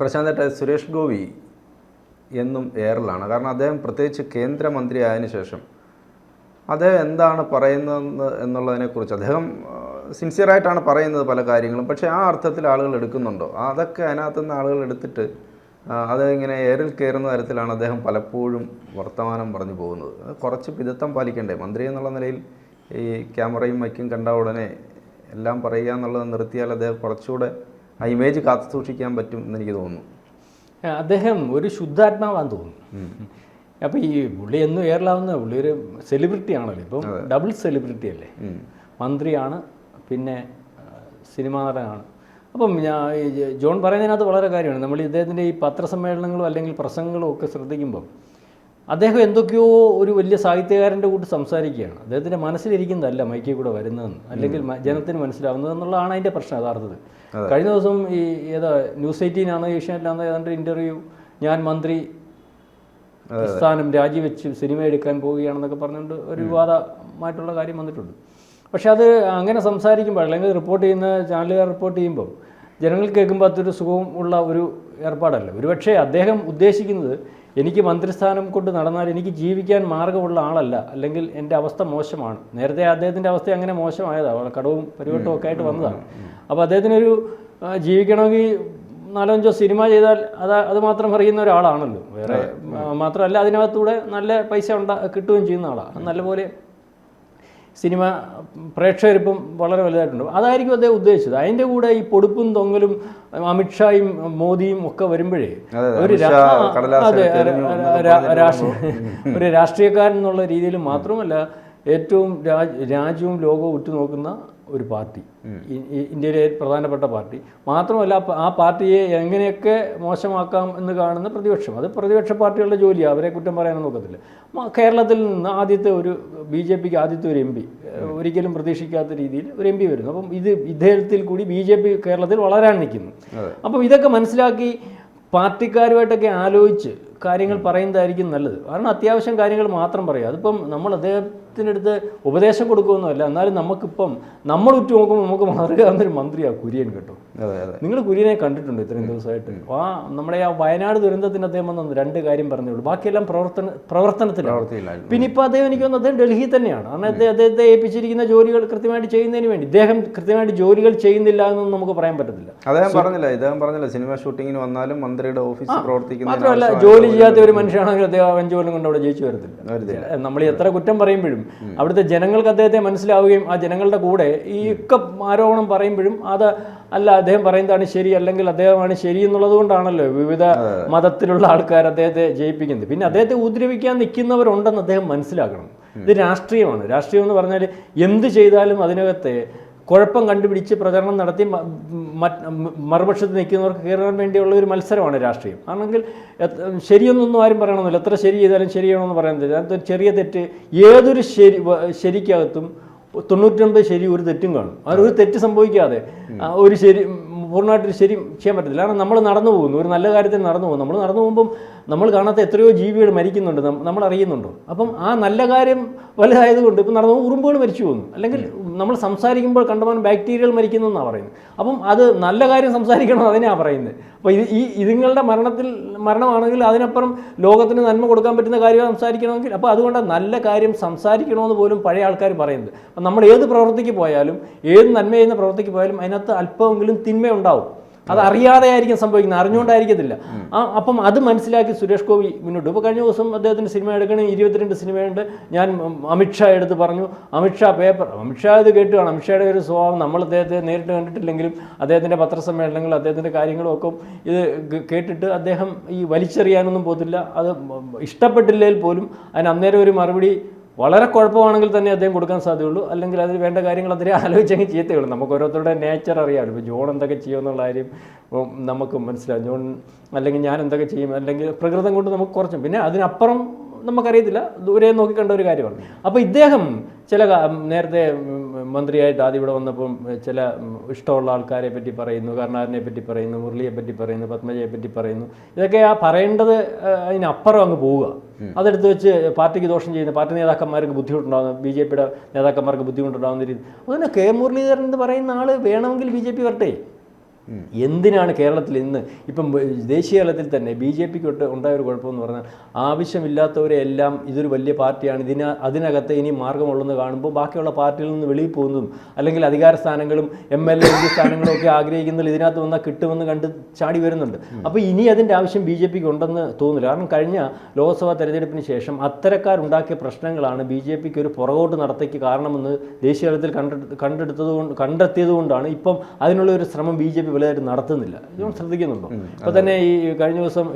പ്രശാന്തേട്ട, സുരേഷ് ഗോപി എന്നും എയറിലാണ്. കാരണം അദ്ദേഹം പ്രത്യേകിച്ച് കേന്ദ്രമന്ത്രി ആയതിനു ശേഷം അദ്ദേഹം എന്താണ് പറയുന്നത് എന്നുള്ളതിനെക്കുറിച്ച് അദ്ദേഹം സിൻസിയറായിട്ടാണ് പറയുന്നത് പല കാര്യങ്ങളും. പക്ഷേ ആ അർത്ഥത്തിൽ ആളുകൾ എടുക്കുന്നുണ്ടോ? അതൊക്കെ അതിനകത്തുനിന്ന് ആളുകൾ എടുത്തിട്ട് അത് ഇങ്ങനെ എയറിൽ കയറുന്ന തരത്തിലാണ് അദ്ദേഹം പലപ്പോഴും വർത്തമാനം പറഞ്ഞു പോകുന്നത്. കുറച്ച് പിതത്വം പാലിക്കണ്ടേ? മന്ത്രി എന്നുള്ള നിലയിൽ ഈ ക്യാമറയും മൈക്കും കണ്ട ഉടനെ എല്ലാം പറയുക എന്നുള്ളത് നിർത്തിയാൽ അദ്ദേഹം കുറച്ചുകൂടെ ആ ഇമേജ് കാത്തു സൂക്ഷിക്കാൻ പറ്റും എന്നെനിക്ക് തോന്നുന്നു. അദ്ദേഹം ഒരു ശുദ്ധാത്മാവാന്ന് തോന്നുന്നു. അപ്പോൾ ഈ പുള്ളി എന്നും എയറിലാവുന്ന പുള്ളി ഒരു സെലിബ്രിറ്റി ആണല്ലോ. ഇപ്പം ഡബിൾ സെലിബ്രിറ്റി അല്ലേ, മന്ത്രിയാണ് പിന്നെ സിനിമാ നടനാണ്. അപ്പം ജോൺ പറയുന്നതിനകത്ത് വളരെ കാര്യമാണ്. നമ്മൾ ഇദ്ദേഹത്തിൻ്റെ ഈ പത്രസമ്മേളനങ്ങളും അല്ലെങ്കിൽ പ്രസംഗങ്ങളും ഒക്കെ ശ്രദ്ധിക്കുമ്പം അദ്ദേഹം എന്തൊക്കെയോ ഒരു വലിയ സാഹിത്യകാരൻ്റെ കൂട്ട് സംസാരിക്കുകയാണ്. അദ്ദേഹത്തിൻ്റെ മനസ്സിലിരിക്കുന്നതല്ല മൈക്കിൽ കൂടെ വരുന്നതെന്ന്, അല്ലെങ്കിൽ ജനത്തിന് മനസ്സിലാവുന്നത് എന്നുള്ളതാണ് അതിൻ്റെ പ്രശ്നം യഥാർത്ഥത്തിൽ. കഴിഞ്ഞ ദിവസം ഈ ന്യൂസ് 18 ഏഷ്യാനെറ്റിലാണോ ഏതാണ്ട് ഇൻ്റർവ്യൂ, ഞാൻ മന്ത്രി സ്ഥാനം രാജിവെച്ച് സിനിമ എടുക്കാൻ പോവുകയാണെന്നൊക്കെ പറഞ്ഞുകൊണ്ട് ഒരു വിവാദമായിട്ടുള്ള കാര്യം വന്നിട്ടുണ്ട്. പക്ഷെ അത് അങ്ങനെ സംസാരിക്കുമ്പോൾ അല്ലെങ്കിൽ റിപ്പോർട്ട് ചെയ്യുന്ന ചാനലുകാർ റിപ്പോർട്ട് ചെയ്യുമ്പോൾ ജനങ്ങൾ കേൾക്കുമ്പോൾ അതൊരു സുഖം ഉള്ള ഒരു ഏർപ്പാടല്ല. ഒരുപക്ഷെ അദ്ദേഹം ഉദ്ദേശിക്കുന്നത് എനിക്ക് മന്ത്രിസ്ഥാനം കൊണ്ട് നടന്നാൽ എനിക്ക് ജീവിക്കാൻ മാർഗമുള്ള ആളല്ല, അല്ലെങ്കിൽ എൻ്റെ അവസ്ഥ മോശമാണ്. നേരത്തെ അദ്ദേഹത്തിൻ്റെ അവസ്ഥ അങ്ങനെ മോശമായതാണ്, കടവും പരിവട്ടവും ഒക്കെ ആയിട്ട് വന്നതാണ്. അപ്പോൾ അദ്ദേഹത്തിനൊരു ജീവിക്കണമെങ്കിൽ 4-5 സിനിമ ചെയ്താൽ അത് മാത്രം അറിയുന്ന ഒരാളാണല്ലോ. വേറെ മാത്രമല്ല അതിനകത്തൂടെ നല്ല പൈസ കിട്ടുകയും ചെയ്യുന്ന ആളാണ്. നല്ലപോലെ സിനിമ പ്രേക്ഷകരിപ്പം വളരെ വലുതായിട്ടുണ്ട്. അതായിരിക്കും അദ്ദേഹം ഉദ്ദേശിച്ചത്. അതിൻ്റെ കൂടെ ഈ പൊടുപ്പും തൊങ്ങലും അമിത്ഷായും മോദിയും ഒക്കെ വരുമ്പോഴേ ഒരു രാഷ്ട്രീയക്കാരൻ എന്നുള്ള രീതിയിൽ മാത്രമല്ല, ഏറ്റവും രാജ്യവും ലോകവും ഉറ്റുനോക്കുന്ന ഒരു പാർട്ടി, ഇന്ത്യയിലെ പ്രധാനപ്പെട്ട പാർട്ടി മാത്രമല്ല, ആ പാർട്ടിയെ എങ്ങനെയൊക്കെ മോശമാക്കാം എന്ന് കാണുന്ന പ്രതിപക്ഷം. അത് പ്രതിപക്ഷ പാർട്ടികളുടെ ജോലിയാണ്, അവരെ കുറ്റം പറയാനൊന്നും നോക്കത്തില്ല. കേരളത്തിൽ നിന്ന് ആദ്യത്തെ ഒരു BJPക്ക് ആദ്യത്തെ ഒരു MP, ഒരിക്കലും പ്രതീക്ഷിക്കാത്ത രീതിയിൽ ഒരു MP വരുന്നു. അപ്പം ഇദ്ദേഹത്തിൽ കൂടി BJP കേരളത്തിൽ വളരാൻ നിൽക്കുന്നു. അപ്പം ഇതൊക്കെ മനസ്സിലാക്കി പാർട്ടിക്കാരുമായിട്ടൊക്കെ ആലോചിച്ച് കാര്യങ്ങൾ പറയുന്നതായിരിക്കും നല്ലത്. കാരണം അത്യാവശ്യം കാര്യങ്ങൾ മാത്രം പറയുക. അതിപ്പം നമ്മൾ അദ്ദേഹത്തിനടുത്ത് ഉപദേശം കൊടുക്കുമെന്നല്ല, എന്നാലും നമുക്കിപ്പം നമ്മൾ ഉറ്റു നോക്കുമ്പോൾ നമുക്ക് മാറുകയാണെന്നൊരു മന്ത്രിയാണ് കുര്യൻ കേട്ടോ. നിങ്ങൾ കുര്യനെ കണ്ടിട്ടുണ്ട് ഇത്രയും ദിവസമായിട്ട്? നമ്മുടെ ആ വയനാട് ദുരന്തത്തിന് അദ്ദേഹം വന്നു 2 കാര്യം പറഞ്ഞുള്ളൂ, ബാക്കിയെല്ലാം പ്രവർത്തനത്തിലാണ്. പിന്നെ ഇപ്പോൾ അദ്ദേഹം എനിക്ക് തോന്നുന്നു അദ്ദേഹം ഡൽഹിയിൽ തന്നെയാണ്. കാരണം അദ്ദേഹത്തെ ഏൽപ്പിച്ചിരിക്കുന്ന ജോലികൾ കൃത്യമായിട്ട് ചെയ്യുന്നതിന് വേണ്ടി ഇദ്ദേഹം കൃത്യമായിട്ട് ജോലികൾ ചെയ്യുന്നില്ല എന്നൊന്നും നമുക്ക് പറയാൻ പറ്റത്തില്ല. അദ്ദേഹം പറഞ്ഞില്ല സിനിമ ഷൂട്ടിങ്ങിന് വന്നാലും മന്ത്രിയുടെ ഓഫീസിൽ പ്രവർത്തിക്കുന്ന മാത്രമല്ല, ജോലി ചെയ്യാത്ത ഒരു മനുഷ്യനാണെങ്കിൽ അദ്ദേഹം 5 കൊല്ലം കൊണ്ട് അവിടെ ജയിച്ചു വരത്തില്ല. നമ്മൾ എത്ര കുറ്റം പറയുമ്പോഴും അവിടുത്തെ ജനങ്ങൾക്ക് അദ്ദേഹത്തെ മനസ്സിലാവുകയും ആ ജനങ്ങളുടെ കൂടെ ഈ ഒക്കെ ആരോപണം പറയുമ്പോഴും അദ്ദേഹം പറയുന്നതാണ് ശരി, അല്ലെങ്കിൽ അദ്ദേഹമാണ് ശരി എന്നുള്ളത് കൊണ്ടാണല്ലോ വിവിധ മതത്തിലുള്ള ആൾക്കാർ അദ്ദേഹത്തെ ജയിപ്പിക്കുന്നത്. പിന്നെ അദ്ദേഹത്തെ ഉപദ്രവിക്കാൻ നിൽക്കുന്നവരുണ്ടെന്ന് അദ്ദേഹം മനസ്സിലാക്കണം. ഇത് രാഷ്ട്രീയമാണ്. രാഷ്ട്രീയം എന്ന് പറഞ്ഞാൽ എന്ത് ചെയ്താലും അതിനകത്തെ കുഴപ്പം കണ്ടുപിടിച്ച് പ്രചരണം നടത്തി മറുപക്ഷത്ത് നിൽക്കുന്നവർക്ക് കയറാൻ വേണ്ടിയുള്ള ഒരു മത്സരമാണ് രാഷ്ട്രീയം. ആണെങ്കിൽ ശരിയൊന്നും ആരും പറയണമെന്നില്ല, എത്ര ശരി ചെയ്താലും ശരിയാണെന്ന് പറയുന്നത്. അതിനകത്ത് ചെറിയ തെറ്റ് ഏതൊരു ശരിക്കകത്തും 99 ശരി ഒരു തെറ്റും കാണും. അതൊരു തെറ്റ് സംഭവിക്കാതെ ഒരു ശരി പൂർണ്ണമായിട്ടൊരു ശരി ചെയ്യാൻ പറ്റത്തില്ല. കാരണം നമ്മൾ നടന്നു പോകുന്നു, ഒരു നല്ല കാര്യത്തിന് നടന്നു പോകും. നമ്മൾ നടന്നു പോകുമ്പം നമ്മൾ കാണാത്ത എത്രയോ ജീവികൾ മരിക്കുന്നുണ്ട്, നമ്മൾ അറിയുന്നുണ്ടോ? അപ്പം ആ നല്ല കാര്യം വലുതായതുകൊണ്ട് ഇപ്പം നടന്നു ഉറുമ്പുകൾ മരിച്ചു പോകുന്നു, അല്ലെങ്കിൽ നമ്മൾ സംസാരിക്കുമ്പോൾ കണ്ടമാനം ബാക്ടീരിയകൾ മരിക്കുന്നു എന്നാണ് പറയുന്നത്. അപ്പം അത് നല്ല കാര്യം സംസാരിക്കണം, അതിനാണ് പറയുന്നത്. അപ്പോൾ ഇതുങ്ങളുടെ മരണമാണെങ്കിൽ അതിനപ്പുറം ലോകത്തിന് നന്മ കൊടുക്കാൻ പറ്റുന്ന കാര്യം സംസാരിക്കണമെങ്കിൽ, അപ്പോൾ അതുകൊണ്ട് നല്ല കാര്യം സംസാരിക്കണമെന്ന് പോലും പഴയ ആൾക്കാർ പറയുന്നത്. അപ്പം നമ്മൾ ഏത് പ്രവൃത്തിക്ക് പോയാലും, ഏത് നന്മ ചെയ്യുന്ന പ്രവൃത്തിക്ക് പോയാലും അതിനകത്ത് അല്പമെങ്കിലും തിന്മയുണ്ടാവും. അത് അറിയാതെ ആയിരിക്കും സംഭവിക്കുന്നത്, അറിഞ്ഞുകൊണ്ടായിരിക്കത്തില്ല. അപ്പം അത് മനസ്സിലാക്കി സുരേഷ് ഗോപി മുന്നോട്ട്. ഇപ്പോൾ കഴിഞ്ഞ ദിവസം അദ്ദേഹത്തിൻ്റെ സിനിമ എടുക്കണമെങ്കിൽ 22 സിനിമയുണ്ട്. ഞാൻ അമിത്ഷാ എടുത്ത് പറഞ്ഞു, അമിത്ഷാ ഇത് കേട്ടുകയാണ്. അമിത്ഷായുടെ ഒരു സ്വഭാവം നമ്മൾ അദ്ദേഹത്തെ നേരിട്ട് കണ്ടിട്ടില്ലെങ്കിലും അദ്ദേഹത്തിൻ്റെ പത്രസമ്മേളനങ്ങൾ, അദ്ദേഹത്തിൻ്റെ കാര്യങ്ങളും ഒക്കെ ഇത് കേട്ടിട്ട് അദ്ദേഹം ഈ വലിച്ചെറിയാനൊന്നും പോകത്തില്ല. അത് ഇഷ്ടപ്പെട്ടില്ലെങ്കിൽ പോലും അതിന് അന്നേരം ഒരു മറുപടി വളരെ കുഴപ്പമാണെങ്കിൽ തന്നെ അദ്ദേഹം കൊടുക്കാൻ സാധ്യതയുള്ളൂ. അല്ലെങ്കിൽ അതിന് വേണ്ട കാര്യങ്ങൾ അതിനെ ആലോചിച്ചെങ്കിൽ ചെയ്യത്തേയുള്ളൂ. നമുക്ക് ഓരോരുത്തരുടെ നേച്ചർ അറിയാമല്ലോ. ഇപ്പോൾ ജോൺ എന്തൊക്കെ ചെയ്യുമെന്നുള്ള കാര്യം നമുക്ക് മനസ്സിലാവും. ജോൺ അല്ലെങ്കിൽ ഞാൻ എന്തൊക്കെ ചെയ്യും, അല്ലെങ്കിൽ പ്രകൃതം കൊണ്ട് നമുക്ക് കുറച്ചും, പിന്നെ അതിനപ്പുറം നമുക്കറിയത്തില്ല, ദൂരെ നോക്കിക്കണ്ട ഒരു കാര്യമാണ്. അപ്പോൾ ഇദ്ദേഹം നേരത്തെ മന്ത്രിയായിട്ട് ആദ്യം ഇവിടെ വന്നപ്പം ചില ഇഷ്ടമുള്ള ആൾക്കാരെ പറ്റി പറയുന്നു, കരുണാകരനെ പറ്റി പറയുന്നു, മുരളിയെ പറ്റി പറയുന്നു, പത്മജയെ പറ്റി പറയുന്നു. ഇതൊക്കെ പറയേണ്ടത് അതിനപ്പുറം അങ്ങ് പോവുക. അതെടുത്ത് വെച്ച് പാർട്ടിക്ക് ദോഷം ചെയ്യുന്ന പാർട്ടി നേതാക്കന്മാർക്ക് ബുദ്ധിമുട്ടുണ്ടാകുന്ന, BJPയുടെ നേതാക്കന്മാർക്ക് ബുദ്ധിമുട്ടുണ്ടാകുന്ന രീതി. അതുതന്നെ മുരളീധരൻ എന്ന് പറയുന്ന ആൾ വേണമെങ്കിൽ BJP വരട്ടെ, എന്തിനാണ് കേരളത്തിൽ ഇന്ന് ഇപ്പം ദേശീയ തലത്തിൽ തന്നെ ബി ജെ പിക്ക് ഉണ്ടായ ഒരു കുഴപ്പമെന്ന് പറഞ്ഞാൽ ആവശ്യമില്ലാത്തവരെ എല്ലാം ഇതൊരു വലിയ പാർട്ടിയാണ് അതിനകത്ത് ഇനി മാർഗമുള്ളെന്ന് കാണുമ്പോൾ ബാക്കിയുള്ള പാർട്ടികളിൽ നിന്ന് വെളിയിൽ പോകുന്നതും അല്ലെങ്കിൽ അധികാര സ്ഥാനങ്ങളും MLA MP സ്ഥാനങ്ങളും ഒക്കെ ആഗ്രഹിക്കുന്നതിൽ ഇതിനകത്ത് വന്നാൽ കിട്ടുമെന്ന് കണ്ട് ചാടി വരുന്നുണ്ട്. അപ്പോൾ ഇനി അതിൻ്റെ ആവശ്യം ബി ജെ പിക്ക് ഉണ്ടെന്ന് തോന്നുന്നില്ല. കാരണം കഴിഞ്ഞ ലോക്സഭാ തെരഞ്ഞെടുപ്പിന് ശേഷം അത്തരക്കാരുണ്ടാക്കിയ പ്രശ്നങ്ങളാണ് ബി ജെ പിക്ക് ഒരു പുറകോട്ട് നടത്തേക്ക് കാരണമെന്ന് ദേശീയ തലത്തിൽ കണ്ടെത്തിയതുകൊണ്ടാണ് ഇപ്പം അതിനുള്ള ഒരു ശ്രമം ബി ജെ പി വലുതായിട്ട് നടത്തുന്നില്ല. ഇതും ശ്രദ്ധിക്കുന്നുണ്ടോ? അപ്പോൾ തന്നെ ഈ കഴിഞ്ഞ ദിവസം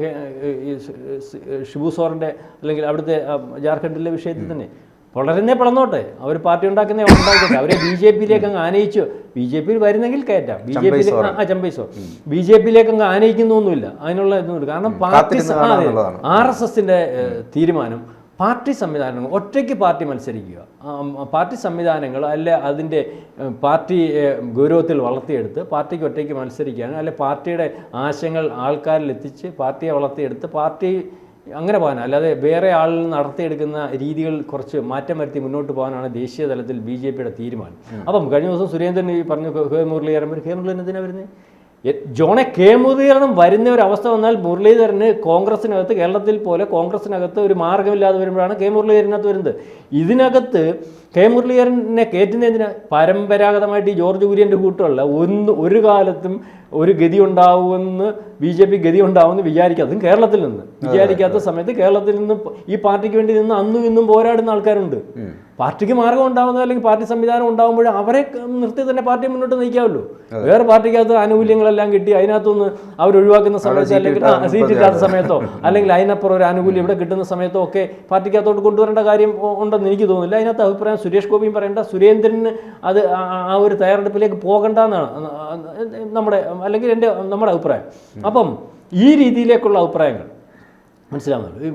ഷിബു സോറിൻ്റെ അല്ലെങ്കിൽ അവിടുത്തെ ജാർഖണ്ഡിലെ വിഷയത്തിൽ തന്നെ വളരെ പിളർന്നോട്ടെ, അവർ പാർട്ടി ഉണ്ടാക്കട്ടെ, അവരെ ബി ജെ പിയിലേക്ക് അങ്ങ് ആനയിച്ചു. ബി ജെ പിയിൽ വരുന്നെങ്കിൽ കയറ്റാം. ബി ജെ പിയിൽ ചമ്പൈസോ ബി ജെ പിയിലേക്ക് അങ്ങ് ആനയിക്കുന്നൊന്നുമില്ല, അതിനുള്ള ഇതൊന്നുമില്ല. കാരണം പാർട്ടി RSSന്റെ തീരുമാനം പാർട്ടി സംവിധാനങ്ങൾ ഒറ്റയ്ക്ക് പാർട്ടി മത്സരിക്കുക, പാർട്ടി സംവിധാനങ്ങൾ അല്ല അതിൻ്റെ പാർട്ടി ഗൗരവത്തിൽ വളർത്തിയെടുത്ത് പാർട്ടിക്ക് ഒറ്റയ്ക്ക് മത്സരിക്കാനും അല്ലെ പാർട്ടിയുടെ ആശയങ്ങൾ ആൾക്കാരിൽ എത്തിച്ച് പാർട്ടിയെ വളർത്തിയെടുത്ത് പാർട്ടി അങ്ങനെ പോകാനാണ്. അല്ലാതെ വേറെ ആളിൽ നിന്ന് നടത്തിയെടുക്കുന്ന രീതികൾ കുറച്ച് മാറ്റം വരുത്തി മുന്നോട്ട് പോകാനാണ് ദേശീയ തലത്തിൽ ബി ജെ പിയുടെ തീരുമാനം. അപ്പം കഴിഞ്ഞ ദിവസം സുരേന്ദ്രൻ ഈ പറഞ്ഞു കെ മുരളീധരൻ എന്തിനാണ് വരുന്നത്? ജോണെ കെ മുരളീധരൻ വരുന്ന ഒരു അവസ്ഥ വന്നാൽ മുരളീധരന് കോൺഗ്രസിനകത്ത് കേരളത്തിൽ പോലെ കോൺഗ്രസിനകത്ത് ഒരു മാർഗ്ഗമില്ലാതെ വരുമ്പോഴാണ് കെ മുരളീധരനകത്ത് വരുന്നത്. ഇതിനകത്ത് കെ മുരളീധരനെ കയറ്റുന്നതിന് പരമ്പരാഗതമായിട്ട് ഈ ജോർജ് കുര്യൻ്റെ കൂട്ടമല്ല ഒരു കാലത്തും ഒരു ഗതി ഉണ്ടാവുമെന്ന് ബി ജെ പി ഗതി ഉണ്ടാവുമെന്ന് വിചാരിക്കാത്തതും കേരളത്തിൽ നിന്ന് വിചാരിക്കാത്ത സമയത്ത് കേരളത്തിൽ നിന്ന് ഈ പാർട്ടിക്ക് വേണ്ടി നിന്ന് അന്നും ഇന്നും പോരാടുന്ന ആൾക്കാരുണ്ട്. പാർട്ടിക്ക് മാർഗം ഉണ്ടാവുന്നത് അല്ലെങ്കിൽ പാർട്ടി സംവിധാനം ഉണ്ടാകുമ്പോൾ അവരെ നിർത്തി തന്നെ പാർട്ടി മുന്നോട്ട് നയിക്കാമല്ലോ. വേറെ പാർട്ടിക്കകത്ത് ആനുകൂല്യങ്ങളെല്ലാം കിട്ടി അതിനകത്തുനിന്ന് അവരൊഴിവാക്കുന്ന സമയത്ത് അല്ലെങ്കിൽ സീറ്റ് ഇല്ലാത്ത സമയത്തോ അല്ലെങ്കിൽ അതിനപ്പുറം ഒരു ആനുകൂല്യം ഇവിടെ കിട്ടുന്ന സമയത്തോ ഒക്കെ പാർട്ടിക്കകത്തോട്ട് കൊണ്ടുവരേണ്ട കാര്യം ഉണ്ടെന്ന് എനിക്ക് തോന്നുന്നില്ല. അതിനകത്ത് അഭിപ്രായം സുരേഷ് ഗോപിയും പറയേണ്ട, സുരേന്ദ്രന് അത് ആ ഒരു തയ്യാറെടുപ്പിലേക്ക് പോകണ്ട എന്നാണ് നമ്മുടെ അല്ലെങ്കിൽ നമ്മുടെ അഭിപ്രായം. അപ്പം ഈ രീതിയിലേക്കുള്ള അഭിപ്രായങ്ങൾ മനസ്സിലാവുന്നുള്ളൂ. ഈ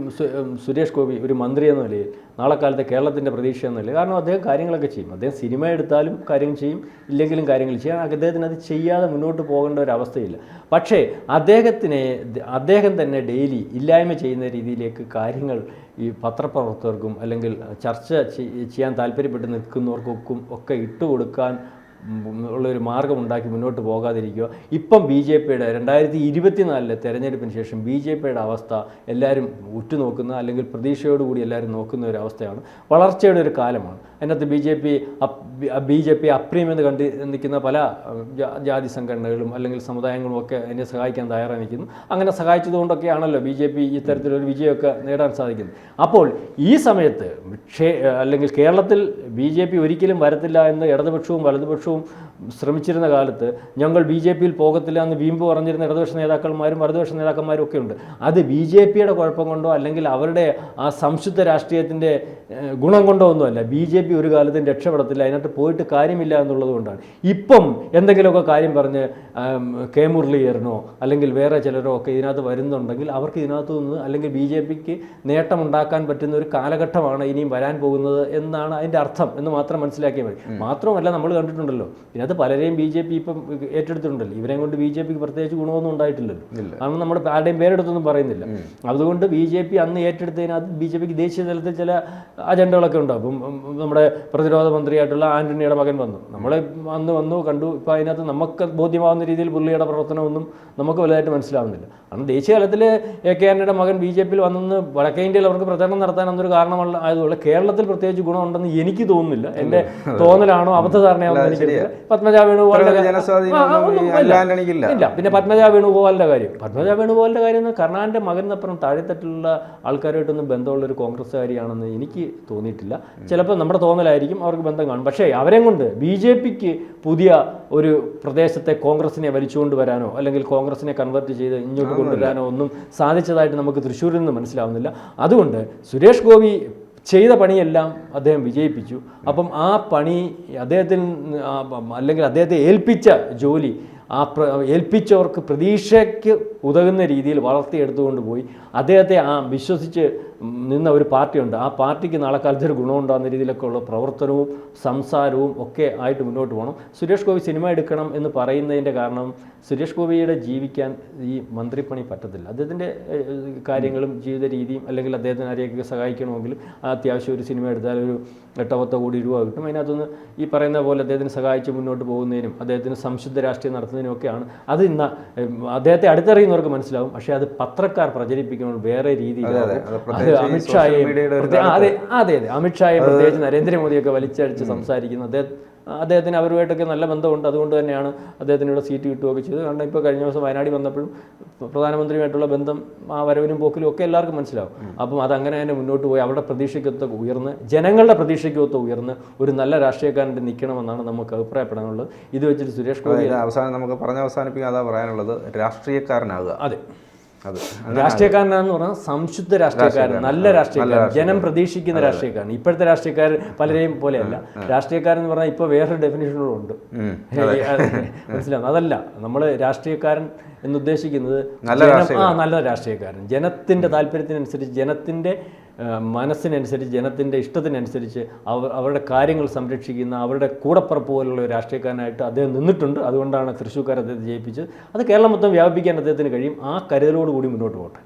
സുരേഷ് ഗോപി ഒരു മന്ത്രി എന്ന നിലയിൽ നാളെ കാലത്തെ കേരളത്തിൻ്റെ പ്രതീക്ഷ എന്ന നിലയിൽ, കാരണം അദ്ദേഹം കാര്യങ്ങളൊക്കെ ചെയ്യും, അദ്ദേഹം സിനിമ എടുത്താലും കാര്യം ചെയ്യും, ഇല്ലെങ്കിലും കാര്യങ്ങൾ ചെയ്യാൻ അദ്ദേഹത്തിന് അത് ചെയ്യാതെ മുന്നോട്ട് പോകേണ്ട ഒരു അവസ്ഥയില്ല. പക്ഷേ അദ്ദേഹം തന്നെ ഡെയിലി ഇല്ലായ്മ ചെയ്യുന്ന രീതിയിലേക്ക് കാര്യങ്ങൾ ഈ പത്രപ്രവർത്തകർക്കും അല്ലെങ്കിൽ ചർച്ച ചെയ്യാൻ താല്പര്യപ്പെട്ട് നിൽക്കുന്നവർക്കും ഒക്കെ ഇട്ടുകൊടുക്കാൻ ഉള്ളൊരു മാർഗമുണ്ടാക്കി മുന്നോട്ട് പോകാതിരിക്കുക. ഇപ്പം ബി ജെ പിയുടെ 2024 തെരഞ്ഞെടുപ്പിന് ശേഷം ബി ജെ പിയുടെ അവസ്ഥ എല്ലാവരും ഉറ്റുനോക്കുന്ന അല്ലെങ്കിൽ പ്രതീക്ഷയോടുകൂടി എല്ലാവരും നോക്കുന്ന ഒരു അവസ്ഥയാണ്. വളർച്ചയുടെ ഒരു കാലമാണ്. അതിനകത്ത് ബി ജെ പി അപ്രീമെന്ന് നിൽക്കുന്ന പല ജാതി സംഘടനകളും അല്ലെങ്കിൽ സമുദായങ്ങളും ഒക്കെ എന്നെ സഹായിക്കാൻ തയ്യാറായി നിൽക്കുന്നു. അങ്ങനെ സഹായിച്ചതുകൊണ്ടൊക്കെയാണല്ലോ ബി ജെ പി ഇത്തരത്തിലൊരു വിജയമൊക്കെ നേടാൻ സാധിക്കുന്നത്. അപ്പോൾ ഈ സമയത്ത് അല്ലെങ്കിൽ കേരളത്തിൽ ബി ജെ പി ഒരിക്കലും വരത്തില്ല എന്ന് ഇടതുപക്ഷവും വലതുപക്ഷവും ശ്രമിച്ചിരുന്ന കാലത്ത് ഞങ്ങൾ ബി ജെ പിയിൽ പോകത്തില്ല എന്ന് വീമ്പ് പറഞ്ഞിരുന്ന ഇടതുപക്ഷ നേതാക്കന്മാരും വലതുപക്ഷ നേതാക്കന്മാരും ഒക്കെ ഉണ്ട്. അത് ബി ജെ പിയുടെ കുഴപ്പം കൊണ്ടോ അല്ലെങ്കിൽ അവരുടെ ആ സംശുദ്ധ രാഷ്ട്രീയത്തിൻ്റെ ഗുണം കൊണ്ടോ ഒന്നുമല്ല. ബി ജെ പി ഒരു കാലത്തും രക്ഷപ്പെടത്തില്ല, അതിനകത്ത് പോയിട്ട് കാര്യമില്ല എന്നുള്ളത് കൊണ്ടാണ്. ഇപ്പം എന്തെങ്കിലുമൊക്കെ കാര്യം പറഞ്ഞ് കെ മുരളീധരനോ അല്ലെങ്കിൽ വേറെ ചിലരോ ഒക്കെ ഇതിനകത്ത് വരുന്നുണ്ടെങ്കിൽ അവർക്ക് ഇതിനകത്തു നിന്ന് അല്ലെങ്കിൽ ബി ജെ പിക്ക് നേട്ടമുണ്ടാക്കാൻ പറ്റുന്ന ഒരു കാലഘട്ടമാണ് ഇനിയും വരാൻ പോകുന്നത് എന്നാണ് അതിൻ്റെ അർത്ഥം എന്ന് മാത്രം മനസ്സിലാക്കിയാൽ മതി. മാത്രമല്ല നമ്മൾ കണ്ടിട്ടുണ്ടല്ലോ ഇതിനകത്ത് പലരെയും ബി ജെ പി ഇപ്പം ഏറ്റെടുത്തിട്ടുണ്ടല്ലോ. ഇവരെയും കൊണ്ട് ബി ജെ പിക്ക് പ്രത്യേകിച്ച് ഗുണമൊന്നും ഉണ്ടായിട്ടില്ലല്ലോ. കാരണം നമ്മുടെ ആരുടെയും പേരെടുത്തൊന്നും പറയുന്നില്ല. അതുകൊണ്ട് ബി ജെ പി അന്ന് ഏറ്റെടുത്തതിനകത്ത് ബി ജെ പിക്ക് ദേശീയ തലത്തിൽ ചില അജണ്ടകളൊക്കെ ഉണ്ടാകും. നമ്മുടെ പ്രതിരോധ മന്ത്രിയായിട്ടുള്ള ആന്റണിയുടെ മകൻ നമ്മളെ വന്നു കണ്ടു. ഇപ്പോൾ അതിനകത്ത് നമുക്ക് ബോധ്യമാകുന്ന രീതിയിൽ പുള്ളിയുടെ പ്രവർത്തനമൊന്നും നമുക്ക് വലുതായിട്ട് മനസ്സിലാവുന്നില്ല. കാരണം ദേശീയ തലത്തിൽ AK ആന്റണിയുടെ മകൻ ബി ജെ പിയിൽ വന്നെന്ന് വടക്കേ ഇന്ത്യയിൽ അവർക്ക് പ്രചരണം നടത്താൻ അന്നൊരു കാരണമുള്ള ആയതുകൊണ്ട് കേരളത്തിൽ പ്രത്യേകിച്ച് ഗുണമുണ്ടെന്ന് എനിക്ക് തോന്നുന്നില്ല. എൻ്റെ തോന്നലാണോ അബദ്ധധാരണയാണോ എനിക്കറിയില്ല. പത്മജ വേണുഗോപാലിന്റെ ഇല്ല. പിന്നെ പത്മജ വേണുഗോപാലിന്റെ കാര്യം കർണാന്റെ മകനപ്പുറം താഴെത്തട്ടിലുള്ള ആൾക്കാരുമായിട്ടൊന്നും ബന്ധമുള്ളൊരു കോൺഗ്രസ്സുകാരിയാണെന്ന് എനിക്ക് തോന്നിയിട്ടില്ല. ചിലപ്പോൾ നമ്മുടെ തോന്നലായിരിക്കും, അവർക്ക് ബന്ധം കാണും. പക്ഷേ അവരെ കൊണ്ട് ബി ജെ പിക്ക് പുതിയ ഒരു പ്രദേശത്തെ കോൺഗ്രസിനെ വലിച്ചുകൊണ്ട് വരാനോ അല്ലെങ്കിൽ കോൺഗ്രസിനെ കൺവേർട്ട് ചെയ്ത് ഇങ്ങോട്ട് കൊണ്ടുവരാനോ ഒന്നും സാധിച്ചതായിട്ട് നമുക്ക് തൃശ്ശൂരിൽ നിന്ന് മനസ്സിലാവുന്നില്ല. അതുകൊണ്ട് സുരേഷ് ഗോപി ചെയ്ത പണിയെല്ലാം അദ്ദേഹം വിജയിപ്പിച്ചു. അപ്പം ആ പണി അദ്ദേഹത്തെ ഏൽപ്പിച്ച ജോലി ഏൽപ്പിച്ചവർക്ക് പ്രതീക്ഷയ്ക്ക് ഉതകുന്ന രീതിയിൽ വളർത്തിയെടുത്തുകൊണ്ട് പോയി അദ്ദേഹത്തെ വിശ്വസിച്ച് നിന്ന ഒരു പാർട്ടിയുണ്ട്. ആ പാർട്ടിക്ക് നാളെ കാലത്ത് ഒരു ഗുണമുണ്ടാകുന്ന രീതിയിലൊക്കെ ഉള്ള പ്രവർത്തനവും സംസാരവും ഒക്കെ ആയിട്ട് മുന്നോട്ട് പോകണം. സുരേഷ് ഗോപി സിനിമ എടുക്കണം എന്ന് പറയുന്നതിൻ്റെ കാരണം സുരേഷ് ഗോപിയുടെ ജീവിക്കാൻ ഈ മന്ത്രിപ്പണി പറ്റത്തില്ല. അദ്ദേഹത്തിൻ്റെ കാര്യങ്ങളും ജീവിത രീതിയും അല്ലെങ്കിൽ അദ്ദേഹത്തിന് ആരെയൊക്കെ സഹായിക്കണമെങ്കിലും അത്യാവശ്യം ഒരു സിനിമ എടുത്താൽ ഒരു 8-10 കോടി രൂപ കിട്ടും. അതിനകത്തുനിന്ന് ഈ പറയുന്ന പോലെ അദ്ദേഹത്തിന് സഹായിച്ച് മുന്നോട്ട് പോകുന്നതിനും അദ്ദേഹത്തിന് സംശുദ്ധ രാഷ്ട്രീയം നടത്തുന്നതിനും നടത്തുന്നതിനും ഒക്കെയാണ്. അത് ഇന്ന് അദ്ദേഹത്തെ അടുത്തറിയുന്നവർക്ക് മനസ്സിലാവും. പക്ഷേ അത് പത്രക്കാർ പ്രചരിപ്പിക്കുമ്പോൾ വേറെ രീതിയിലാണ്. അത് അമിത്ഷായെയും അതെ അമിത്ഷായെ പ്രത്യേകിച്ച് നരേന്ദ്രമോദിയൊക്കെ വലിച്ചടിച്ച് സംസാരിക്കുന്നു. അദ്ദേഹത്തിന് അവരുമായിട്ടൊക്കെ നല്ല ബന്ധമുണ്ട്. അതുകൊണ്ട് തന്നെയാണ് അദ്ദേഹത്തിനുള്ള സീറ്റ് കിട്ടുകയൊക്കെ ചെയ്തത്. കാരണം ഇപ്പോൾ കഴിഞ്ഞ ദിവസം വയനാട്ടിൽ വന്നപ്പോഴും പ്രധാനമന്ത്രിയുമായിട്ടുള്ള ബന്ധം ആ വരവിനും പോക്കിലും ഒക്കെ എല്ലാവർക്കും മനസ്സിലാവും. അപ്പം അതങ്ങനെ തന്നെ മുന്നോട്ട് പോയി അവരുടെ പ്രതീക്ഷയ്ക്കൊത്ത് ഉയർന്ന്, ജനങ്ങളുടെ പ്രതീക്ഷയ്ക്കൊത്ത് ഉയർന്ന് ഒരു നല്ല രാഷ്ട്രീയക്കാരൻ്റെ നിൽക്കണമെന്നാണ് നമുക്ക് അഭിപ്രായപ്പെടാനുള്ളത്. ഇത് വെച്ചിട്ട് സുരേഷ് ഗോപി അവസാനം നമുക്ക് അവസാനിപ്പിക്കാൻ അതാ പറയാനുള്ളത്, രാഷ്ട്രീയക്കാരനാകുക. അതെ, രാഷ്ട്രീയക്കാരനാണെന്ന് പറഞ്ഞാൽ സംശുദ്ധ രാഷ്ട്രീയക്കാരൻ, നല്ല രാഷ്ട്രീയക്കാരൻ, ജനം പ്രതീക്ഷിക്കുന്ന രാഷ്ട്രീയക്കാരൻ. ഇപ്പോഴത്തെ രാഷ്ട്രീയക്കാർ പലരെയും പോലെയല്ല. രാഷ്ട്രീയക്കാരൻ എന്ന് പറഞ്ഞാൽ ഇപ്പോൾ വേറൊരു ഡെഫിനേഷനും ഉണ്ട്, മനസ്സിലാവും. അതല്ല നമ്മൾ രാഷ്ട്രീയക്കാരൻ എന്നുദ്ദേശിക്കുന്നത് നല്ല രാഷ്ട്രീയക്കാരൻ, ജനത്തിൻ്റെ താല്പര്യത്തിനനുസരിച്ച്, ജനത്തിൻ്റെ മനസ്സിനനുസരിച്ച്, ജനത്തിൻ്റെ ഇഷ്ടത്തിനനുസരിച്ച് അവരുടെ കാര്യങ്ങൾ സംരക്ഷിക്കുന്ന, അവരുടെ കൂടപ്പുറപ്പ് പോലുള്ള ഒരു രാഷ്ട്രീയക്കാരനായിട്ട് അദ്ദേഹം നിന്നിട്ടുണ്ട്. അതുകൊണ്ടാണ് തൃശ്ശൂർക്കാർ അദ്ദേഹത്തെ ജയിപ്പിച്ചത്. അത് കേരളം മൊത്തം വ്യാപിപ്പിക്കാൻ അദ്ദേഹത്തിന് കഴിയും. ആ കരുതലോടുകൂടി മുന്നോട്ട് പോകട്ടെ.